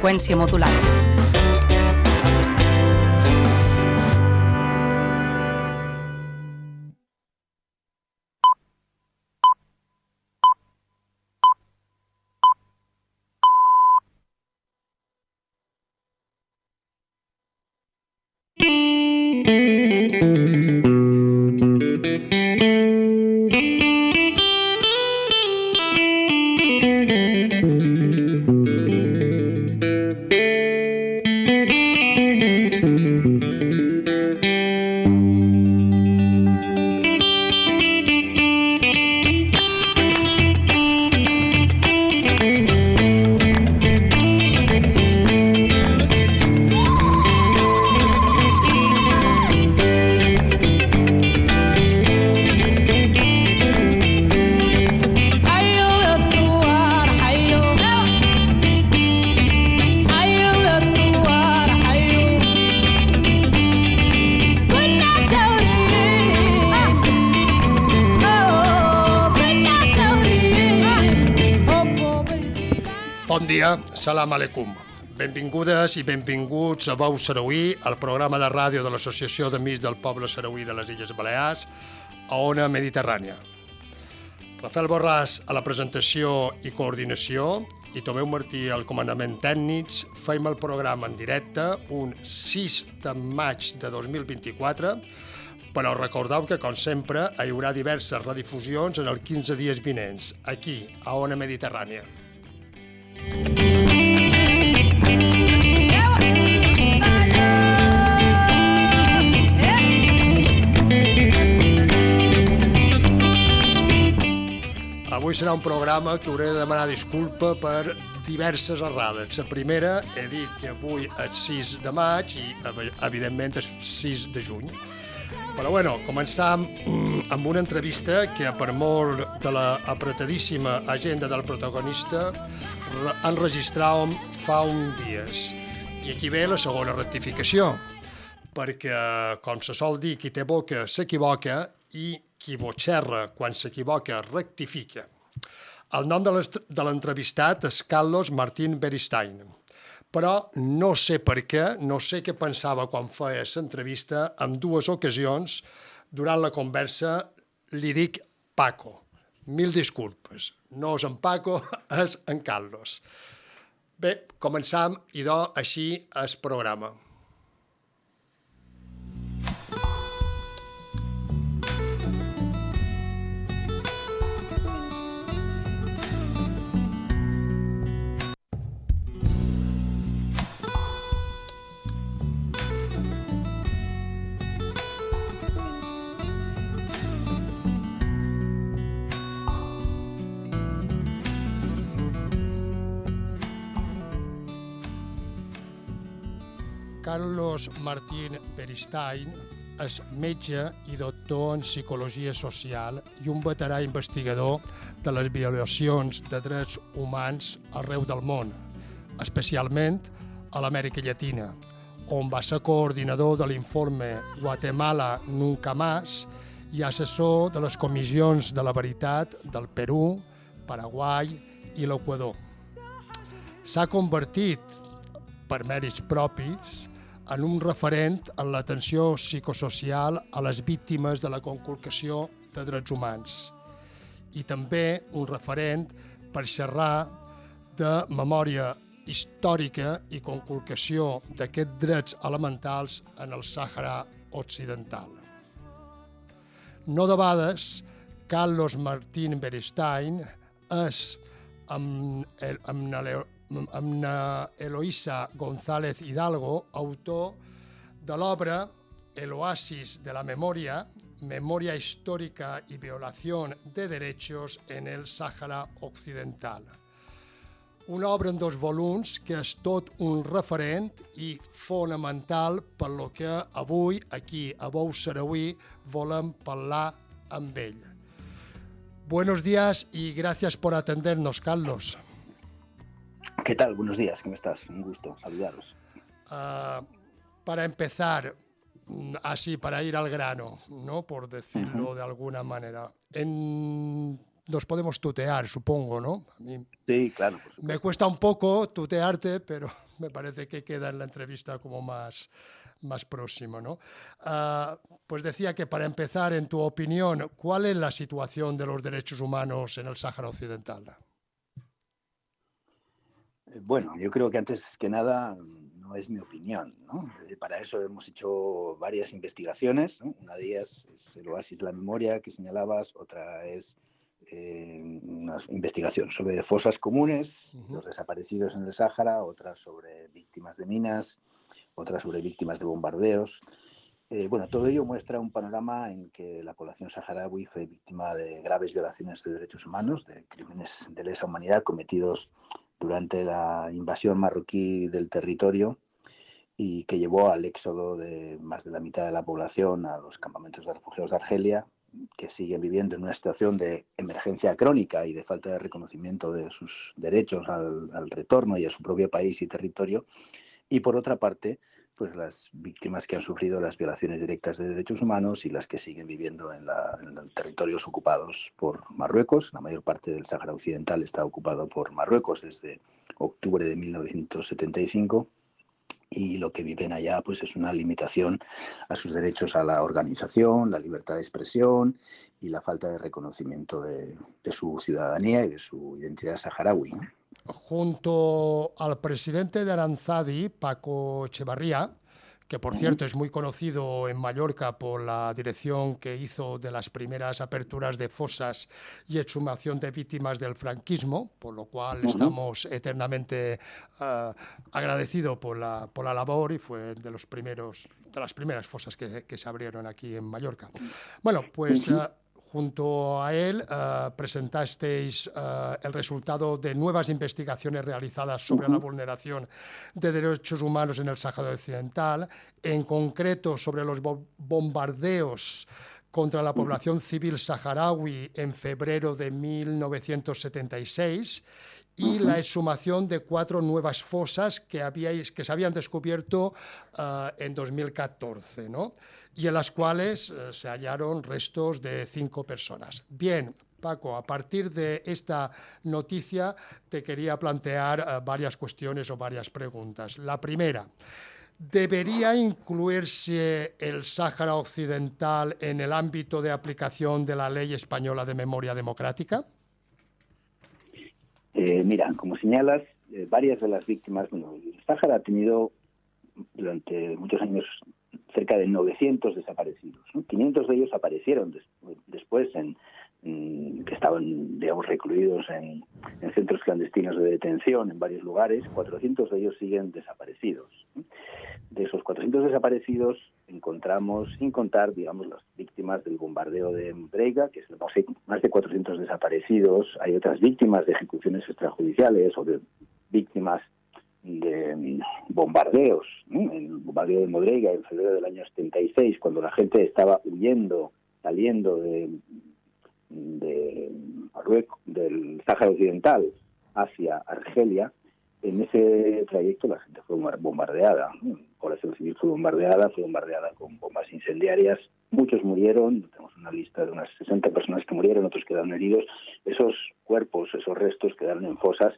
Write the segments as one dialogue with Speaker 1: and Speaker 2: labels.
Speaker 1: freqüència modulada.
Speaker 2: Bon dia, salam aleikum. Benvingudes i benvinguts a Veu Sarauí, el programa de ràdio de l'Associació d'Amics del Poble Sarauí de les Illes Balears, a Ona Mediterrània. Rafael Borràs a la presentació i coordinació i Tomeu Martí al comandament tècnics. Fem el programa en directe un 6 de maig de 2024, però recordeu que, com sempre, hi haurà diverses redifusions en els 15 dies vinents, aquí, a Ona Mediterrània. Avui serà un programa que hauré de demanar disculpa per diverses errades. La primera, he dit que avui és 6 de maig i, evidentment, és 6 de juny. Però, bueno, començam amb una entrevista que, per molt de l'apretadíssima agenda del protagonista, enregistràvem fa uns dies. I aquí ve la segona rectificació, perquè, com se sol dir, qui té boca s'equivoca i qui botxerra quan s'equivoca rectifica. El nom de l'entrevistat és Carlos Martín Beristain, però no sé per què, no sé què pensava quan feia l'entrevista. En dues ocasions, durant la conversa, li dic Paco. Mil disculpes. No és en Paco, és en Carlos. Bé, començam i així el programa. Carlos Martín Beristain és metge i doctor en psicologia social i un veterà investigador de les violacions de drets humans arreu del món, especialment a l'Amèrica Llatina, on va ser coordinador de l'informe Guatemala Nunca Más i assessor de les comissions de la veritat del Perú, Paraguai i l'Equador. S'ha convertit, per mèrits propis, en un referent en l'atenció psicosocial a les víctimes de la conculcació de drets humans i també un referent per xerrar de memòria històrica i conculcació d'aquests drets elementals en el Sàhara Occidental. No debades, Carlos Martín Beristain és amb Eloísa González Hidalgo, autor de l'obra El oasis de la memoria, Memoria histórica y violación de derechos en el Sàhara Occidental. Una obra en 2 volums que és tot un referent i fonamental per lo que avui, aquí a Veu Sarauí, volem parlar amb ell. Buenos días y gracias por atendernos, Carlos.
Speaker 3: ¿Qué tal? Buenos días, ¿cómo estás? Un gusto saludaros.
Speaker 2: Para empezar, así, para ir al grano, ¿no? Por decirlo de alguna manera. En nos podemos tutear, supongo, ¿no? A mí
Speaker 3: Sí, claro, por
Speaker 2: me
Speaker 3: supuesto.
Speaker 2: cuesta un poco tutearte, pero me parece que queda en la entrevista como más próximo, ¿no? Pues decía que para empezar, en tu opinión, ¿cuál es la situación de los derechos humanos en el Sáhara Occidental?
Speaker 3: Bueno, yo creo que antes que nada no es mi opinión, ¿no? Para eso hemos hecho varias investigaciones, ¿no? Una de ellas es el Oasis de la Memoria que señalabas, otra es una investigación sobre fosas comunes, los desaparecidos en el Sáhara, otra sobre víctimas de minas, otra sobre víctimas de bombardeos. Bueno, todo ello muestra un panorama en que la población saharaui fue víctima de graves violaciones de derechos humanos, de crímenes de lesa humanidad cometidos durante la invasión marroquí del territorio y que llevó al éxodo de más de la mitad de la población a los campamentos de refugiados de Argelia, que siguen viviendo en una situación de emergencia crónica y de falta de reconocimiento de sus derechos al retorno y a su propio país y territorio. Y por otra parte, pues las víctimas que han sufrido las violaciones directas de derechos humanos y las que siguen viviendo en los territorios ocupados por Marruecos. La mayor parte del Sáhara Occidental está ocupado por Marruecos desde octubre de 1975 y lo que viven allá pues es una limitación a sus derechos a la organización, la libertad de expresión y la falta de reconocimiento de su ciudadanía y de su identidad saharaui, ¿no?
Speaker 2: Junto al presidente de Aranzadi, Paco Echevarría, que por cierto es muy conocido en Mallorca por la dirección que hizo de las primeras aperturas de fosas y exhumación de víctimas del franquismo, por lo cual estamos eternamente agradecidos por la labor, y fue de las primeras fosas que se abrieron aquí en Mallorca. Bueno, pues junto a él presentasteis el resultado de nuevas investigaciones realizadas sobre la vulneración de derechos humanos en el Sáhara Occidental, en concreto sobre los bombardeos contra la población civil saharaui en febrero de 1976 y la exhumación de 4 nuevas fosas que se habían descubierto en 2014, ¿no? Y en las cuales se hallaron restos de 5 personas. Bien, Paco, a partir de esta noticia te quería plantear varias cuestiones o varias preguntas. La primera, ¿debería incluirse el Sáhara Occidental en el ámbito de aplicación de la Ley Española de Memoria Democrática?
Speaker 3: Mira, como señalas, varias de las víctimas, bueno, el Sáhara ha tenido durante muchos años cerca de 900 desaparecidos, ¿no? 500 de ellos aparecieron después que estaban, digamos, recluidos en centros clandestinos de detención en varios lugares. 400 de ellos siguen desaparecidos, ¿no? De esos 400 desaparecidos encontramos, sin contar, digamos, las víctimas del bombardeo de Brega, que es más de 400 desaparecidos. Hay otras víctimas de ejecuciones extrajudiciales o de víctimas de bombardeos, ¿no? El bombardeo de Modrega en febrero del año 76, cuando la gente estaba huyendo, saliendo de Marruecos, del Sáhara Occidental hacia Argelia. En ese trayecto la gente fue bombardeada, ¿no? La población civil fue bombardeada con bombas incendiarias. Muchos murieron, tenemos una lista de unas 60 personas que murieron, otros quedaron heridos. Esos cuerpos, esos restos quedaron en fosas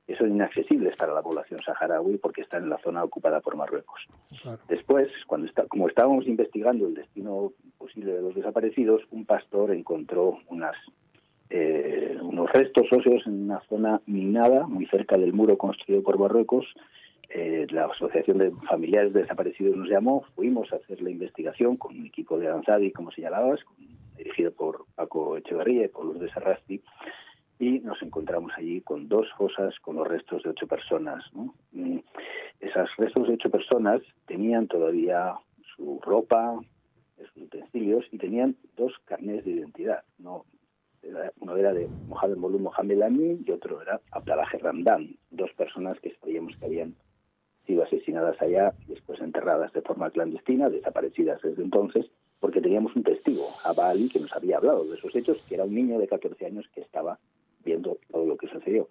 Speaker 3: que son inaccesibles para la población saharaui porque están en la zona ocupada por Marruecos. Claro. Después, como estábamos investigando el destino posible de los desaparecidos, un pastor encontró unos restos óseos en una zona minada muy cerca del muro construido por Marruecos. La Asociación de Familiares de Desaparecidos nos llamó, fuimos a hacer la investigación con un equipo de Aranzadi, como señalabas, dirigido por Paco Echevarría y por Lourdes Sarrasti, y nos encontramos allí con 2 fosas con los restos de 8 personas, ¿no? Esos restos de 8 personas tenían todavía su ropa, sus utensilios, y tenían 2 carnets de identidad, ¿no? Uno era de Mohamed Molud Mohamed Amin y otro era Abdallah Ramdan, 2 personas que sabíamos que habían sido asesinadas allá y después enterradas de forma clandestina, desaparecidas desde entonces, porque teníamos un testigo, Abba Ali, que nos había hablado de esos hechos, que era un niño de 14 años que estaba viendo todo lo que sucedió.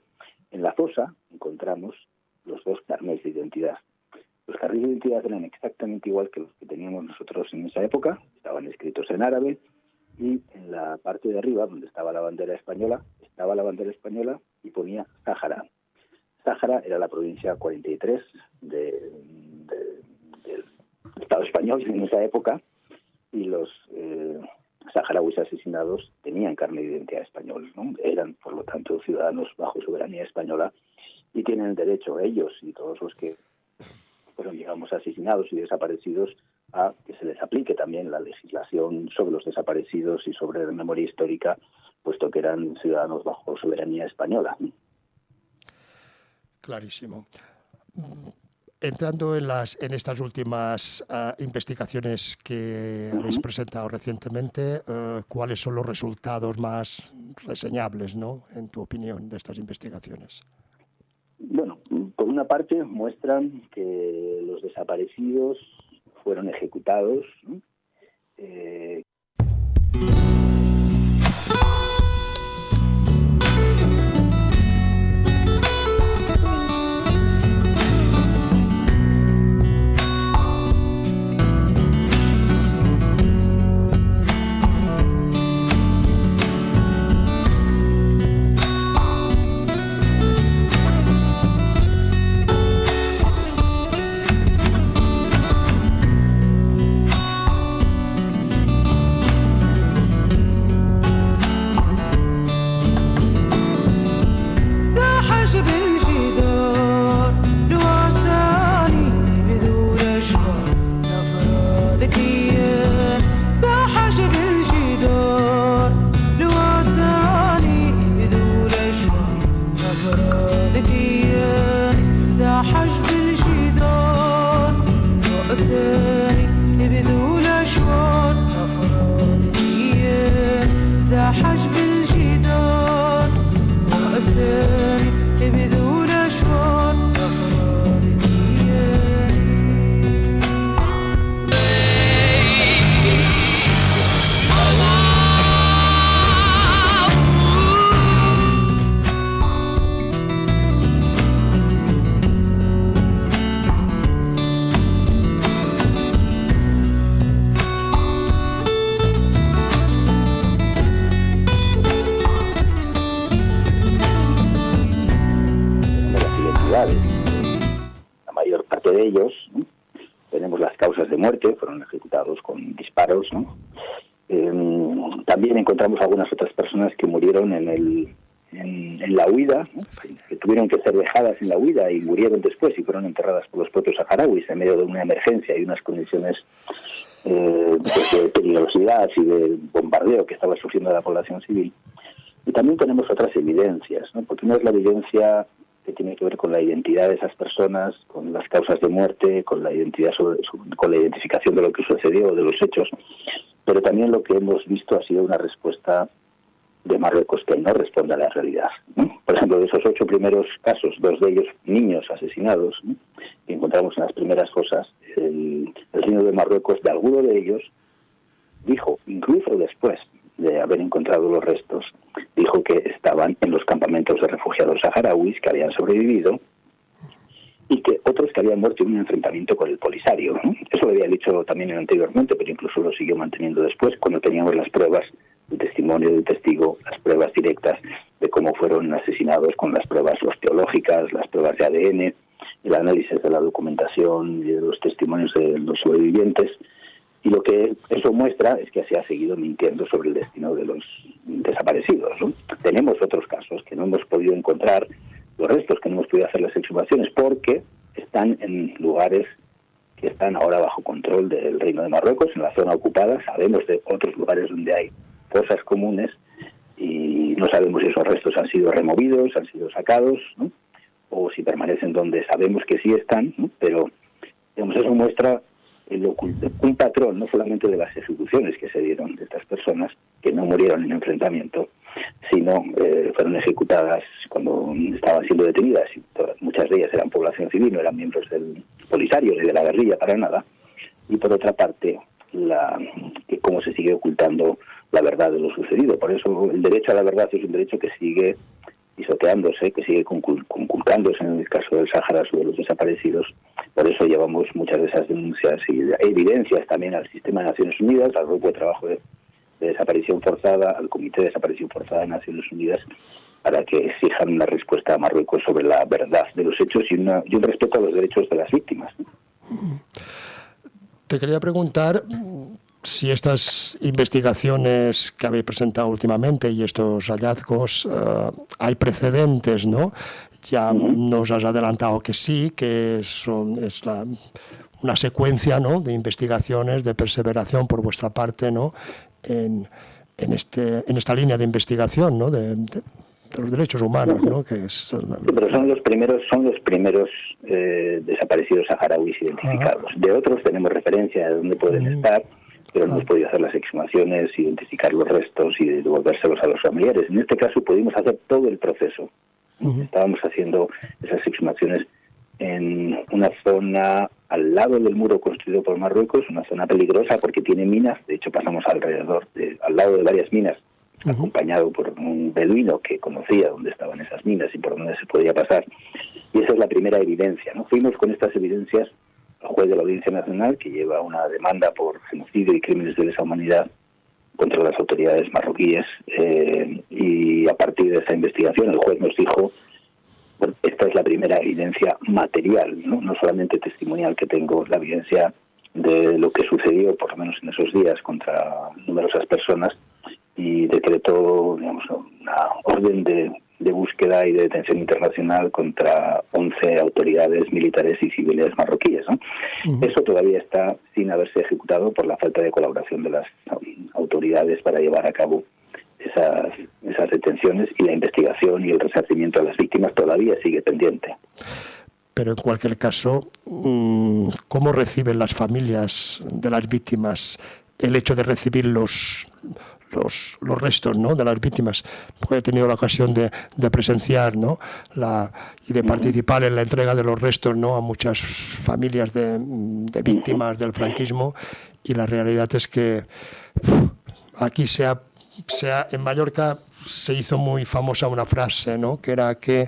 Speaker 3: En la fosa encontramos los 2 carnets de identidad. Los carnets de identidad eran exactamente igual que los que teníamos nosotros en esa época, estaban escritos en árabe y en la parte de arriba, donde estaba la bandera española y ponía Sáhara. Sáhara era la provincia 43 del Estado español en esa época, y los saharauis asesinados tenían carnet de identidad español, ¿no? Eran, por lo tanto, ciudadanos bajo soberanía española y tienen el derecho, ellos y todos los que fueron, digamos, asesinados y desaparecidos, a que se les aplique también la legislación sobre los desaparecidos y sobre la memoria histórica, puesto que eran ciudadanos bajo soberanía española.
Speaker 2: Clarísimo. Entrando en estas últimas investigaciones que habéis presentado recientemente, ¿cuáles son los resultados más reseñables, ¿no?, en tu opinión, de estas investigaciones?
Speaker 3: Bueno, por una parte muestran que los desaparecidos fueron ejecutados, ¿no? La mayor parte de ellos, ¿no? Tenemos las causas de muerte, fueron ejecutados con disparos, ¿no? También encontramos algunas otras personas que murieron en la huida, ¿no?, que tuvieron que ser dejadas en la huida y murieron después y fueron enterradas por los propios saharauis en medio de una emergencia y unas condiciones de peligrosidad y de bombardeo que estaba sufriendo la población civil. Y también tenemos otras evidencias, ¿no?, porque una es la evidencia que tiene que ver con la identidad de esas personas, con las causas de muerte, con la identidad con la identificación de lo que sucedió, de los hechos, pero también lo que hemos visto ha sido una respuesta de Marruecos que no responde a la realidad, ¿no? Por ejemplo, de esos 8 primeros casos, 2 de ellos niños asesinados, ¿no?, que encontramos en las primeras fosas, el Reino de Marruecos, de alguno de ellos, dijo, incluso después de haber encontrado los restos, dijo que estaban en los campamentos de refugiados saharauis que habían sobrevivido y que otros que habían muerto en un enfrentamiento con el Polisario, ¿no? Eso lo había dicho también anteriormente, pero incluso lo siguió manteniendo después, cuando teníamos las pruebas, el testimonio del testigo, las pruebas directas de cómo fueron asesinados, con las pruebas osteológicas, las pruebas de ADN, el análisis de la documentación y de los testimonios de los sobrevivientes. Y lo que eso muestra es que se ha seguido mintiendo sobre el destino de los desaparecidos, ¿no? Tenemos otros casos que no hemos podido encontrar los restos, que no hemos podido hacer las exhumaciones porque están en lugares que están ahora bajo control del Reino de Marruecos, en la zona ocupada. Sabemos de otros lugares donde hay fosas comunes y no sabemos si esos restos han sido removidos, han sido sacados, ¿no?, o si permanecen donde sabemos que sí están, ¿no? Pero, digamos, eso muestra un patrón, no solamente de las ejecuciones que se dieron de estas personas, que no murieron en enfrentamiento, sino fueron ejecutadas cuando estaban siendo detenidas, y muchas de ellas eran población civil, no eran miembros del Polisario ni de la guerrilla para nada. Y por otra parte, cómo se sigue ocultando la verdad de lo sucedido. Por eso el derecho a la verdad es un derecho que sigue pisoteándose, que sigue conculcándose en el caso del Sáhara o de los desaparecidos. Por eso llevamos muchas de esas denuncias y evidencias también al sistema de Naciones Unidas, al grupo de trabajo de de Desaparición Forzada, al Comité de Desaparición Forzada de Naciones Unidas, para que exijan una respuesta a Marruecos sobre la verdad de los hechos y un respeto a los derechos de las víctimas, ¿no?
Speaker 2: Te quería preguntar si estas investigaciones que habéis presentado últimamente y estos hallazgos, hay precedentes, ¿no? Ya nos has adelantado que sí, que es una secuencia, ¿no?, de investigaciones, de perseveración por vuestra parte, ¿no?, en esta línea de investigación, ¿no?, de los derechos humanos, ¿no?, que es...
Speaker 3: Pero son los primeros desaparecidos saharauis identificados. De otros tenemos referencia de dónde pueden estar, pero no hemos podido hacer las exhumaciones, identificar los restos y devolvérselos a los familiares. En este caso pudimos hacer todo el proceso. Estábamos haciendo esas exhumaciones en una zona al lado del muro construido por Marruecos, una zona peligrosa porque tiene minas. De hecho, pasamos al lado de varias minas, acompañado por un beduino que conocía dónde estaban esas minas y por dónde se podía pasar. Y esa es la primera evidencia, ¿no? Fuimos con estas evidencias al juez de la Audiencia Nacional, que lleva una demanda por genocidio y crímenes de lesa humanidad contra las autoridades marroquíes, y a partir de esa investigación el juez nos dijo: bueno, esta es la primera evidencia material, no solamente testimonial, que tengo, la evidencia de lo que sucedió, por lo menos en esos días, contra numerosas personas, y decretó, digamos, una orden de búsqueda y de detención internacional contra 11 autoridades militares y civiles marroquíes, ¿no? Eso todavía está sin haberse ejecutado por la falta de colaboración de las autoridades para llevar a cabo esas detenciones, y la investigación y el resarcimiento a las víctimas todavía sigue pendiente.
Speaker 2: Pero en cualquier caso, ¿cómo reciben las familias de las víctimas el hecho de recibir los restos, ¿no?, de las víctimas? Porque he tenido la ocasión de presenciar, ¿no?, y de participar en la entrega de los restos, ¿no?, a muchas familias de víctimas del franquismo, y la realidad es que aquí en Mallorca se hizo muy famosa una frase, ¿no?, que era que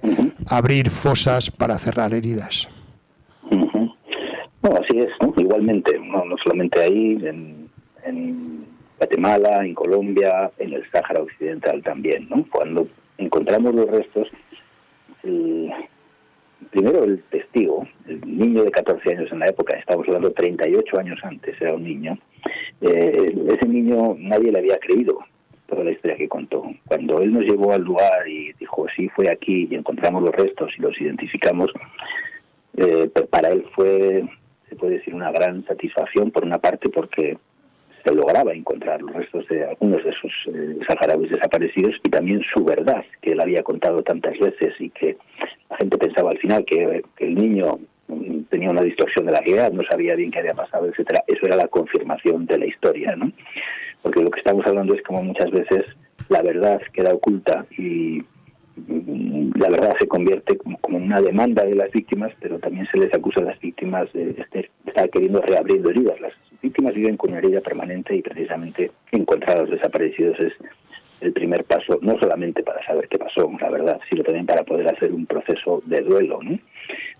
Speaker 2: abrir fosas para cerrar heridas.
Speaker 3: No, así es, ¿no? Igualmente, no solamente ahí, en Guatemala, en Colombia, en el Sáhara Occidental también, ¿no? Cuando encontramos los restos, primero el testigo, el niño de 14 años en la época, estamos hablando 38 años antes, era un niño, ese niño nadie le había creído toda la historia que contó. Cuando él nos llevó al lugar y dijo: sí, fue aquí, y encontramos los restos y los identificamos, para él fue, se puede decir, una gran satisfacción, por una parte porque se lograba encontrar los restos de algunos de esos saharauis desaparecidos, y también su verdad, que él había contado tantas veces, y que la gente pensaba al final que el niño tenía una distorsión de la realidad, no sabía bien qué había pasado, etcétera. Eso era la confirmación de la historia, ¿no? Porque lo que estamos hablando es como muchas veces la verdad queda oculta, y la verdad se convierte como en una demanda de las víctimas, pero también se les acusa a las víctimas de estar queriendo reabriendo heridas. Las víctimas viven con una herida permanente, y precisamente encontrar a los desaparecidos es el primer paso, no solamente para saber qué pasó, la verdad, sino también para poder hacer un proceso de duelo, ¿no?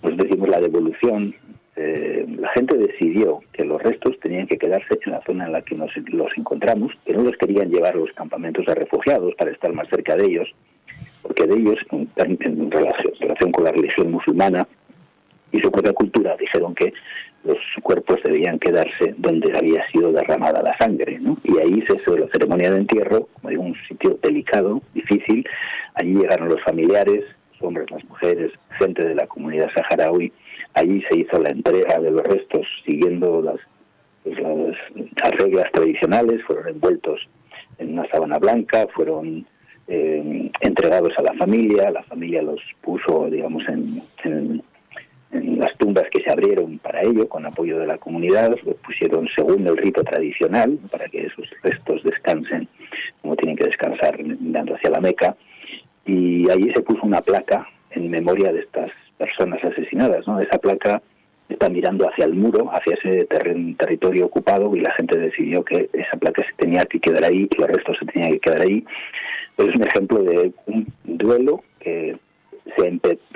Speaker 3: Nos decimos la devolución. La gente decidió que los restos tenían que quedarse en la zona en la que los encontramos, que no los querían llevar a los campamentos de refugiados para estar más cerca de ellos, porque de ellos, en relación con la religión musulmana y su propia cultura, dijeron que los cuerpos debían quedarse donde había sido derramada la sangre, ¿no? Y ahí se hizo la ceremonia de entierro, como digo, un sitio delicado, difícil. Allí llegaron los familiares, los hombres, las mujeres, gente de la comunidad saharaui. Allí se hizo la entrega de los restos siguiendo las reglas tradicionales. Fueron envueltos en una sábana blanca, fueron entregados a la familia los puso, digamos, en las tumbas que se abrieron para ello, con apoyo de la comunidad. Los pusieron según el rito tradicional, para que esos restos descansen como tienen que descansar, mirando hacia la Meca, y allí se puso una placa en memoria de estas personas asesinadas, ¿no? Esa placa está mirando hacia el muro, hacia ese territorio ocupado, y la gente decidió que esa placa se tenía que quedar ahí, que los restos se tenían que quedar ahí. Pero es un ejemplo de un duelo que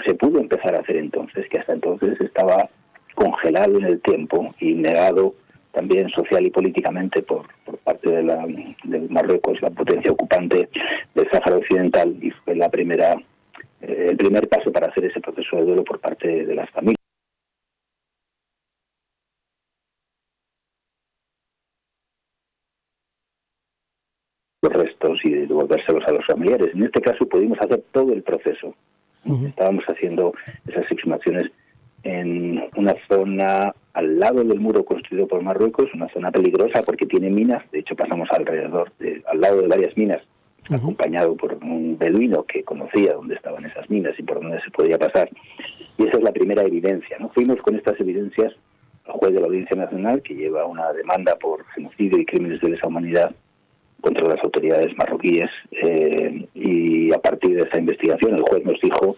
Speaker 3: se pudo empezar a hacer entonces, que hasta entonces estaba congelado en el tiempo y negado también social y políticamente por parte de Marruecos, la potencia ocupante del Sáhara Occidental, y fue el primer paso para hacer ese proceso de duelo por parte de las familias. Los restos y de devolvérselos a los familiares. En este caso pudimos hacer todo el proceso. Estábamos haciendo esas exhumaciones en una zona al lado del muro construido por Marruecos, una zona peligrosa porque tiene minas. De hecho, pasamos al lado de varias minas, acompañado por un beduino que conocía dónde estaban esas minas y por dónde se podía pasar. Y esa es la primera evidencia, ¿no? Fuimos con estas evidencias al juez de la Audiencia Nacional, que lleva una demanda por genocidio y crímenes de lesa humanidad contra las autoridades marroquíes, y a partir de esa investigación el juez nos dijo: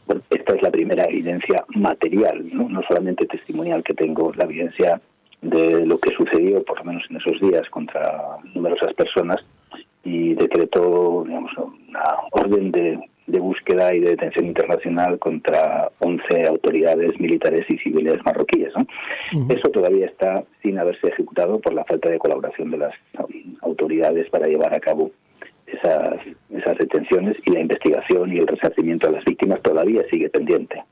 Speaker 3: bueno, esta es la primera evidencia material, ¿no? solamente testimonial, que tengo, la evidencia de lo que sucedió, por lo menos en esos días, contra numerosas personas, y decretó, digamos, una orden de búsqueda y de detención internacional contra 11 autoridades militares y civiles marroquíes, ¿no? Eso todavía está sin haberse ejecutado por la falta de colaboración de las autoridades para llevar a cabo esas detenciones, y la investigación y el resarcimiento a las víctimas todavía sigue pendiente.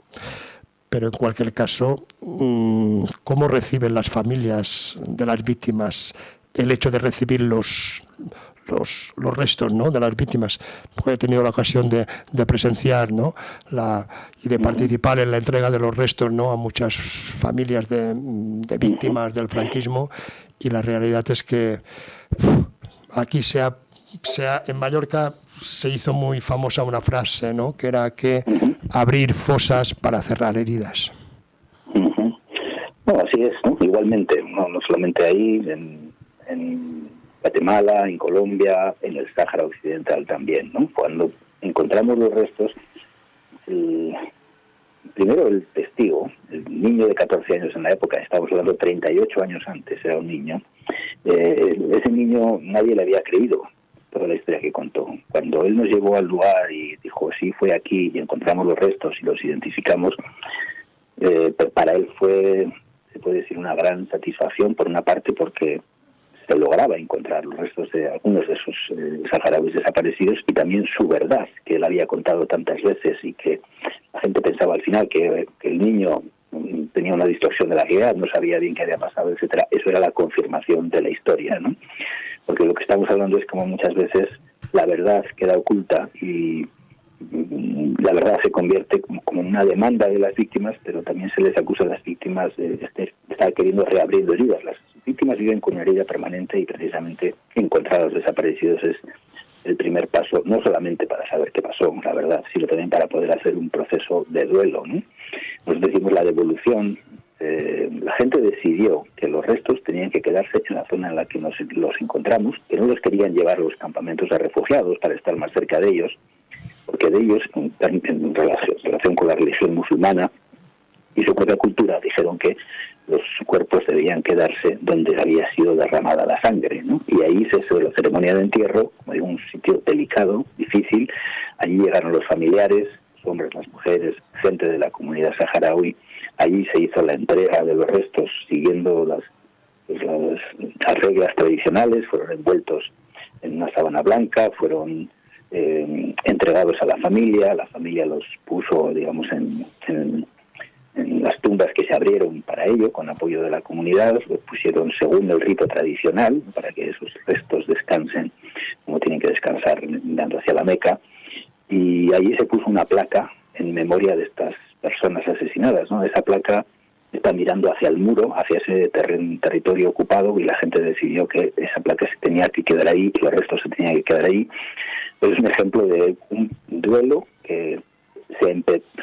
Speaker 2: Pero en cualquier caso, ¿cómo reciben las familias de las víctimas el hecho de recibir los restos, ¿no?, de las víctimas? Porque he tenido la ocasión de presenciar, ¿no?, y de participar en la entrega de los restos, ¿no?, a muchas familias de víctimas del franquismo, y la realidad es que aquí en Mallorca se hizo muy famosa una frase, ¿no?, que era que abrir fosas para cerrar heridas.
Speaker 3: No, así es, ¿no? Igualmente, no solamente ahí, en Guatemala, en Colombia, en el Sáhara Occidental también, ¿no? Cuando encontramos los restos, primero el testigo, el niño de 14 años en la época, estamos hablando 38 años antes, era un niño, ese niño nadie le había creído toda la historia que contó. Cuando él nos llevó al lugar y dijo: sí, fue aquí, y encontramos los restos y los identificamos, para él fue, se puede decir, una gran satisfacción, por una parte porque se lograba encontrar los restos de algunos de esos saharauis desaparecidos, y también su verdad, que él había contado tantas veces, y que la gente pensaba al final que el niño tenía una distorsión de la realidad, no sabía bien qué había pasado, etcétera. Eso era la confirmación de la historia, ¿no? Porque lo que estamos hablando es como muchas veces la verdad queda oculta, y la verdad se convierte como en una demanda de las víctimas, pero también se les acusa a las víctimas de estar queriendo reabrir heridas. Las víctimas viven con una herida permanente, y precisamente encontrar a los desaparecidos es el primer paso, no solamente para saber qué pasó, la verdad, sino también para poder hacer un proceso de duelo, ¿no? Nos decimos la devolución. La gente decidió que los restos tenían que quedarse en la zona en la que los encontramos, que no los querían llevar a los campamentos de refugiados para estar más cerca de ellos, porque de ellos, en relación con la religión musulmana y su propia cultura, dijeron que los cuerpos debían quedarse donde había sido derramada la sangre, ¿no? Y ahí se hizo la ceremonia de entierro, como digo, un sitio delicado, difícil. Allí llegaron los familiares, los hombres, las mujeres, gente de la comunidad saharaui. Allí se hizo la entrega de los restos siguiendo las reglas tradicionales. Fueron envueltos en una sábana blanca, fueron entregados a la familia los puso, digamos, en las tumbas que se abrieron para ello, con apoyo de la comunidad. Los pusieron según el rito tradicional, para que esos restos descansen como tienen que descansar, mirando hacia la Meca, y allí se puso una placa en memoria de estas personas asesinadas, ¿no? Esa placa está mirando hacia el muro, hacia ese territorio ocupado, y la gente decidió que esa placa se tenía que quedar ahí, que los restos se tenían que quedar ahí. Pero es un ejemplo de un duelo que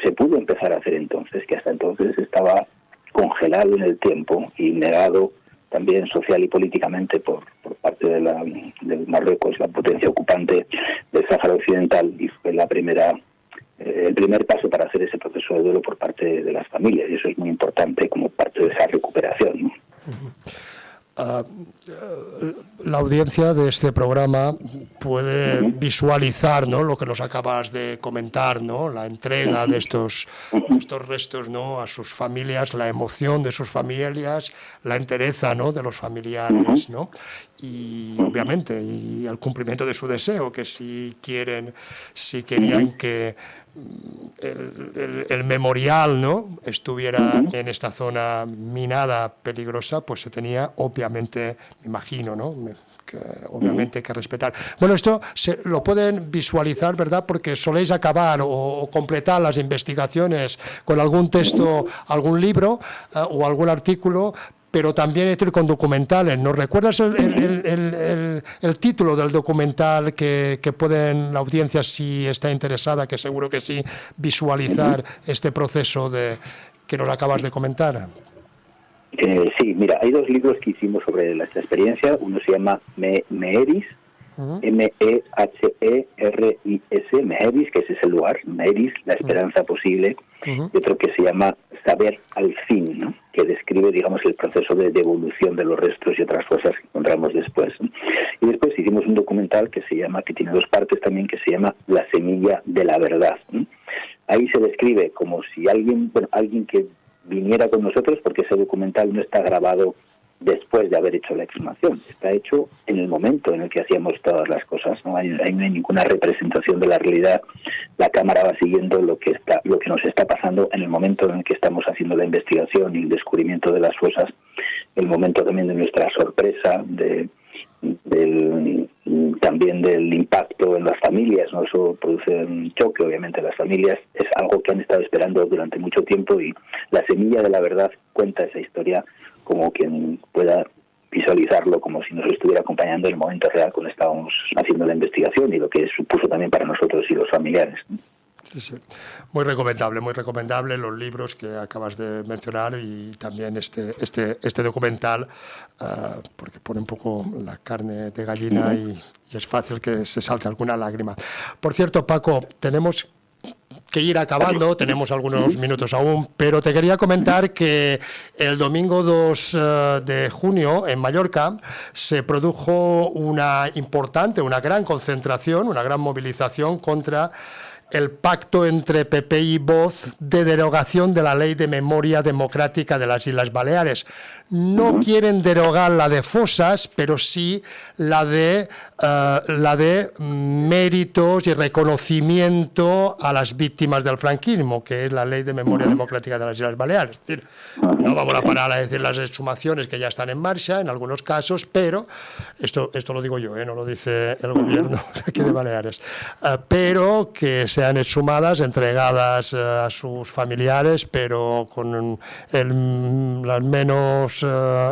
Speaker 3: se pudo empezar a hacer entonces, que hasta entonces estaba congelado en el tiempo y negado también social y políticamente por parte de Marruecos, la potencia ocupante del Sáhara Occidental, y fue el primer paso para hacer ese proceso de duelo por parte de las familias, y eso es muy importante como parte de esa recuperación, ¿no?
Speaker 2: La audiencia de este programa puede visualizar, ¿no?, lo que nos acabas de comentar, ¿no?, la entrega de estos restos, ¿no?, a sus familias, la emoción de sus familias, la entereza, ¿no?, de los familiares, ¿no?, y obviamente y el cumplimiento de su deseo, que si querían que el memorial, ¿no?, estuviera en esta zona minada, peligrosa, pues se tenía, obviamente, me imagino, ¿no?, obviamente que respetar. Bueno, esto lo pueden visualizar, ¿verdad?, porque soléis acabar o completar las investigaciones con algún texto, algún libro o algún artículo, pero también con documentales. ¿Nos recuerdas el título del documental que pueden la audiencia, si está interesada, que seguro que sí, visualizar este proceso que nos acabas de comentar?
Speaker 3: Sí, mira, hay 2 libros que hicimos sobre esta experiencia. Uno se llama Meheris, M-E-H-E-R-I-S, Meheris, que ese es el lugar, Meheris, la esperanza posible, y otro que se llama Saber al fin, ¿no?, que describe, digamos, el proceso de devolución de los restos y otras cosas que encontramos después, ¿no? Y después hicimos un documental que tiene 2 partes también, que se llama La semilla de la verdad, ¿no? Ahí se describe como si alguien que viniera con nosotros, porque ese documental no está grabado después de haber hecho la exhumación, está hecho en el momento en el que hacíamos todas las cosas, no hay ninguna representación de la realidad. La cámara va siguiendo lo que nos está pasando en el momento en el que estamos haciendo la investigación y el descubrimiento de las fosas, el momento también de nuestra sorpresa, también del impacto en las familias, ¿no? Eso produce un choque, obviamente, en las familias. Es algo que han estado esperando durante mucho tiempo, y La semilla de la verdad cuenta esa historia como quien pueda visualizarlo, como si nos estuviera acompañando en el momento real cuando estábamos haciendo la investigación, y lo que supuso también para nosotros y los familiares, ¿no?
Speaker 2: Sí, sí. Muy recomendable los libros que acabas de mencionar, y también este documental, porque pone un poco la carne de gallina y es fácil que se salte alguna lágrima. Por cierto, Paco, tenemos que ir acabando, tenemos algunos minutos aún, pero te quería comentar que el domingo 2 de junio en Mallorca se produjo una gran concentración, una gran movilización contra el pacto entre PP y Vox de derogación de la Ley de Memoria Democrática de las Islas Baleares. No quieren derogar la de fosas, pero sí la de méritos y reconocimiento a las víctimas del franquismo, que es la Ley de Memoria Democrática de las Islas Baleares. Es decir, no vamos a parar a decir las exhumaciones que ya están en marcha en algunos casos, pero esto lo digo yo, no lo dice el gobierno de aquí de Baleares, pero que sean exhumadas, entregadas a sus familiares, pero con las menos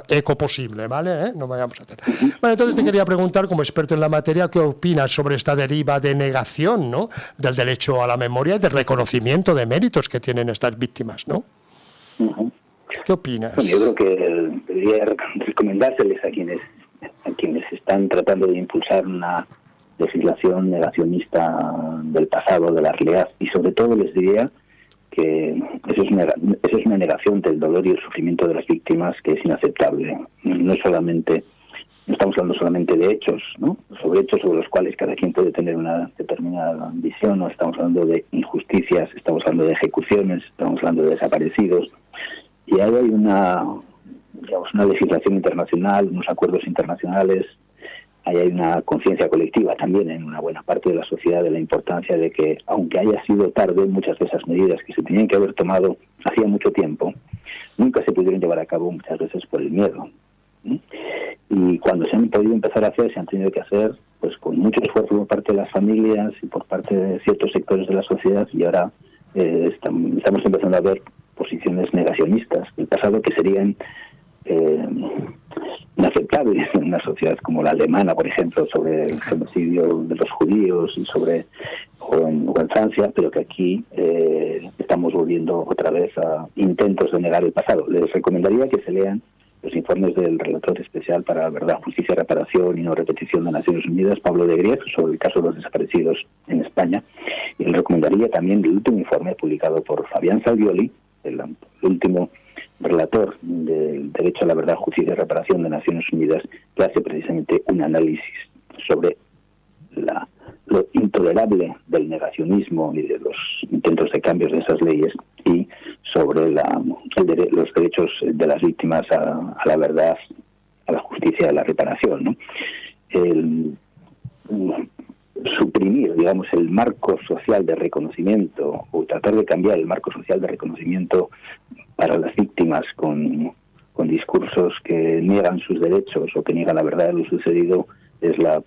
Speaker 2: eco posible, ¿vale? No vayamos a hacer. Bueno, entonces te quería preguntar, como experto en la materia, ¿qué opinas sobre esta deriva de negación, ¿no?, del derecho a la memoria y del reconocimiento de méritos que tienen estas víctimas, ¿no? ¿Qué opinas?
Speaker 3: Bueno, yo creo que debería recomendárseles a quienes están tratando de impulsar una legislación negacionista del pasado, de la realidad, y sobre todo les diría que eso es una negación del dolor y el sufrimiento de las víctimas que es inaceptable. No estamos hablando solamente de hechos, ¿no?, sobre hechos sobre los cuales cada quien puede tener una determinada visión, no estamos hablando de injusticias, estamos hablando de ejecuciones, estamos hablando de desaparecidos, y ahí hay una legislación internacional, unos acuerdos internacionales. Ahí hay una conciencia colectiva también en una buena parte de la sociedad de la importancia de que, aunque haya sido tarde, muchas de esas medidas que se tenían que haber tomado hacía mucho tiempo, nunca se pudieron llevar a cabo, muchas veces por el miedo, ¿sí? Y cuando se han podido empezar a hacer, se han tenido que hacer pues con mucho esfuerzo por parte de las familias y por parte de ciertos sectores de la sociedad, y ahora estamos empezando a ver posiciones negacionistas del pasado que serían inaceptables en una sociedad como la alemana, por ejemplo, sobre el genocidio de los judíos o en Francia, pero que aquí estamos volviendo otra vez a intentos de negar el pasado. Les recomendaría que se lean los informes del relator especial para la verdad, justicia, reparación y no repetición de Naciones Unidas, Pablo de Grief, sobre el caso de los desaparecidos en España. Y les recomendaría también el último informe publicado por Fabián Salvioli, el último relator del derecho a la verdad, justicia y reparación de Naciones Unidas, que hace precisamente un análisis sobre lo intolerable del negacionismo y de los intentos de cambios de esas leyes, y sobre los derechos de las víctimas a la verdad, a la justicia, a la reparación, ¿no? Suprimir, digamos, el marco social de reconocimiento, o tratar de cambiar el marco social de reconocimiento para las víctimas con discursos que niegan sus derechos o que niegan la verdad de lo sucedido, es la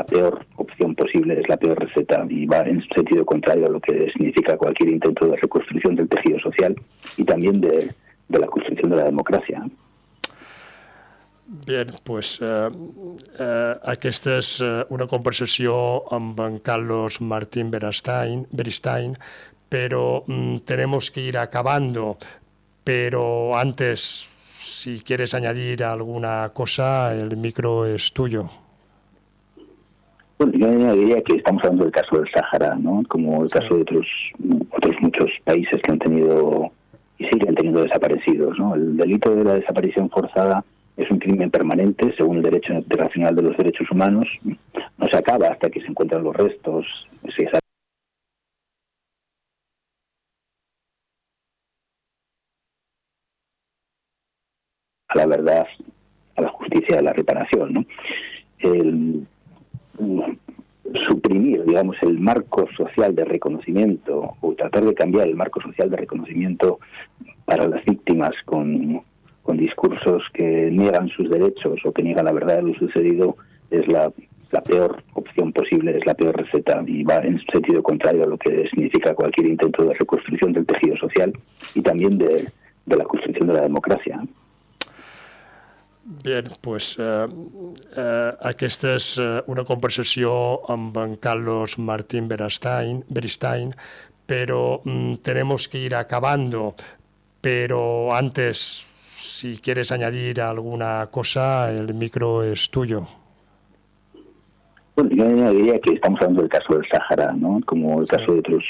Speaker 3: peor opción posible, es la peor receta, y va en sentido contrario a lo que significa cualquier intento de reconstrucción del tejido social y también de la construcción de la democracia.
Speaker 2: Bé, doncs aquesta és una conversació amb en Carlos Martín Beristain, pero tenemos que ir acabando. Pero antes, si quieres añadir alguna cosa, el micro es tuyo.
Speaker 3: Bueno, yo añadiría que estamos hablando del caso del Sáhara, ¿no? Como el caso de otros muchos países que han tenido y siguen teniendo desaparecidos, ¿no? El delito de la desaparición forzada es un crimen permanente, según el derecho internacional de los derechos humanos. No se acaba hasta que se encuentran los restos, se sabe a la verdad, a la justicia, a la reparación, ¿no? Suprimir, digamos, el marco social de reconocimiento, o tratar de cambiar el marco social de reconocimiento para las víctimas con discursos que niegan sus derechos o que niegan la verdad de lo sucedido, es la peor opción posible, es la peor receta, y va en sentido contrario a lo que significa cualquier intento de reconstrucción del tejido social y también de la construcción de la democracia.
Speaker 2: Bé, doncs aquesta és una conversació amb en Carlos Martín Beristain, pero tenemos que ir acabando. Pero antes, si quieres añadir alguna cosa, el micro es tuyo.
Speaker 3: Bueno, yo añadiría que estamos hablando del caso del Sáhara, ¿no? Como el caso de otros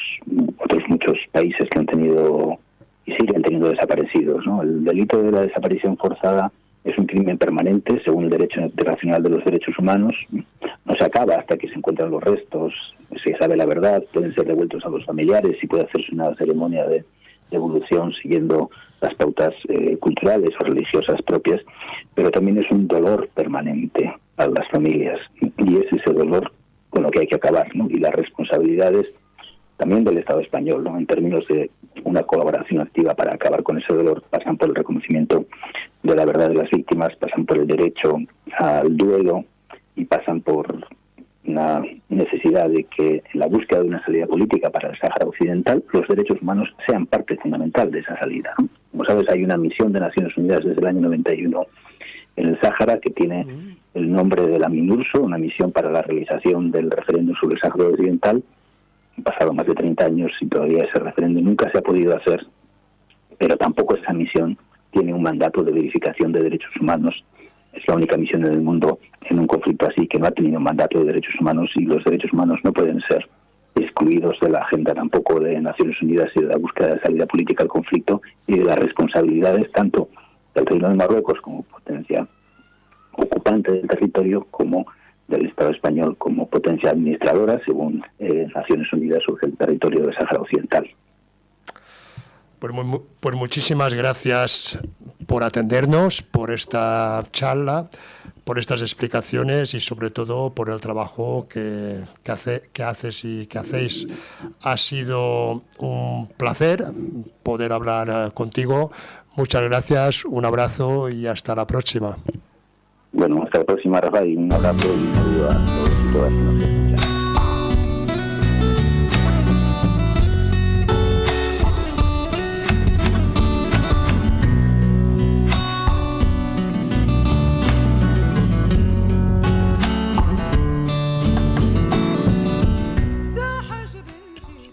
Speaker 3: muchos países que han tenido y siguen teniendo desaparecidos, ¿no? El delito de la desaparición forzada es un crimen permanente, según el derecho internacional de los derechos humanos. No se acaba hasta que se encuentran los restos, se sabe la verdad, pueden ser devueltos a los familiares y puede hacerse una ceremonia de devolución siguiendo las pautas culturales o religiosas propias, pero también es un dolor permanente a las familias, y es ese dolor con lo que hay que acabar, ¿no? Y las responsabilidades también del Estado español, ¿no? En términos de una colaboración activa para acabar con ese dolor, pasan por el reconocimiento de la verdad de las víctimas, pasan por el derecho al duelo y pasan por una necesidad de que en la búsqueda de una salida política para el Sáhara Occidental, los derechos humanos sean parte fundamental de esa salida, ¿no? Como sabes, hay una misión de Naciones Unidas desde el año 91 en el Sáhara que tiene el nombre de la MINURSO, una misión para la realización del referéndum sobre el Sáhara Occidental. Han pasado más de 30 años y todavía ese referéndum nunca se ha podido hacer, pero tampoco esa misión tiene un mandato de verificación de derechos humanos. Es la única misión en el mundo en un conflicto así que no ha tenido un mandato de derechos humanos, y los derechos humanos no pueden ser excluidos de la agenda tampoco de Naciones Unidas y de la búsqueda de salida política al conflicto, y de las responsabilidades tanto del Reino de Marruecos como potencia ocupante del territorio, como del Estado español como potencia administradora, según Naciones Unidas, sobre el territorio del Sáhara Occidental.
Speaker 2: Pues muchísimas gracias por atendernos, por esta charla, por estas explicaciones y sobre todo por el trabajo que haces y que hacéis. Ha sido un placer poder hablar contigo. Muchas gracias, un abrazo y hasta la próxima.
Speaker 3: Bueno, hasta la próxima, Rafa, y un abrazo y un saludo a todos y todas que nos escuchan.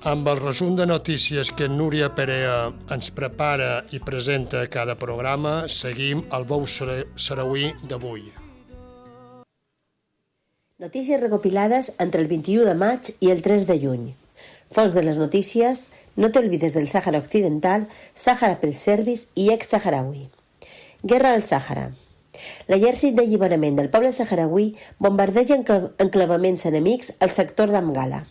Speaker 2: Amb el resum de notícies que Núria Perea ens prepara i presenta a cada programa, seguim el Bou Sarauí d'avui.
Speaker 1: Notícies recopiladas entre el 21 de maig i el 3 de juny. Fons de les notícies, no te olvides del Sáhara Occidental, Sahara Press Service i ex-saharaui. Guerra al Sáhara. L'exèrcit d'alliberament del poble saharauí bombardeja enclavaments enemics al sector d'Amgala.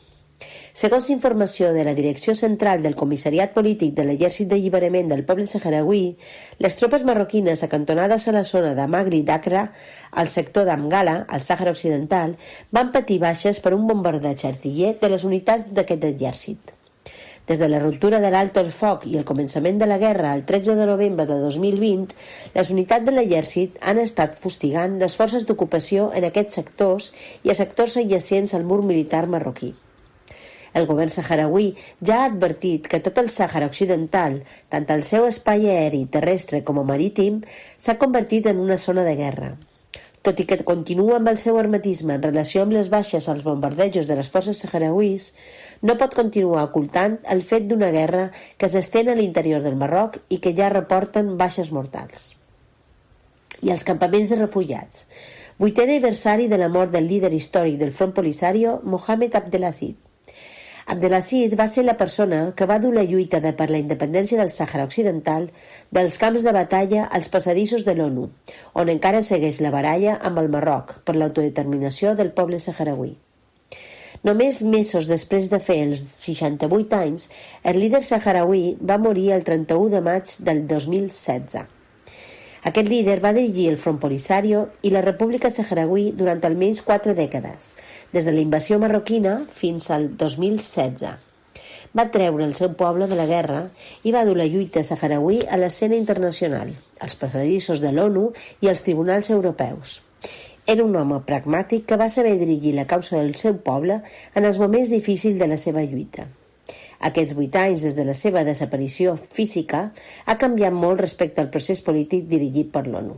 Speaker 1: Segons informació de la Direcció Central del Comissariat Polític de l'Exèrcit d'Alliberament del Poble Saharauí, les tropes marroquines acantonades a la zona de Magri d'Acra, al sector d'Amgala, al Sàhara Occidental, van patir baixes per un bombardeig artiller de les unitats d'aquest exèrcit. Des de la ruptura de l'alto el foc i el començament de la guerra el 13 de novembre de 2020, les unitats de l'exèrcit han estat fustigant les forces d'ocupació en aquests sectors i a sectors adjacents al mur militar marroquí. El govern saharauí ja ha advertit que tot el Sàhara Occidental, tant el seu espai aeri, terrestre com marítim, s'ha convertit en una zona de guerra. Tot i que continua amb el seu hermetisme en relació amb les baixes als bombardejos de les forces saharauís, no pot continuar ocultant el fet d'una guerra que s'estén a l'interior del Marroc i que ja reporten baixes mortals. I els campaments de refugiats. 8è aniversari de la mort del líder històric del Front Polisario, Mohamed Abdelaziz. Abdelaziz va ser la persona que va dur la lluita per la independència del Sàhara Occidental dels camps de batalla als passadissos de l'ONU, on encara segueix la baralla amb el Marroc per l'autodeterminació del poble saharauí. Només mesos després de fer els 68 anys, el líder saharauí va morir el 31 de maig del 2016. Aquest líder va dirigir el Front Polisario i la República Saharauí durant almenys 4 dècades, des de la invasió marroquina fins al 2016. Va treure el seu poble de la guerra i va dur la lluita saharauí a l'escena internacional, als passadissos de l'ONU i als tribunals europeus. Era un home pragmàtic que va saber dirigir la causa del seu poble en els moments difícils de la seva lluita. Aquests 8 anys des de la seva desaparició física ha canviat molt respecte al procés polític dirigit per l'ONU.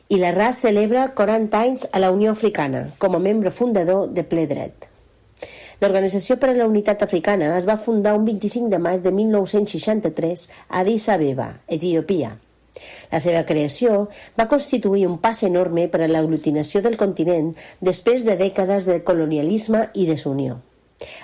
Speaker 1: I la RAS celebra 40 anys a la Unió Africana com a membre fundador de ple dret. L'Organització per a la Unitat Africana es va fundar un 25 de maig de 1963 a Addis Abeba, Etiòpia. La seva creació va constituir un pas enorme per a l'aglutinació del continent després de dècades de colonialisme i desunió.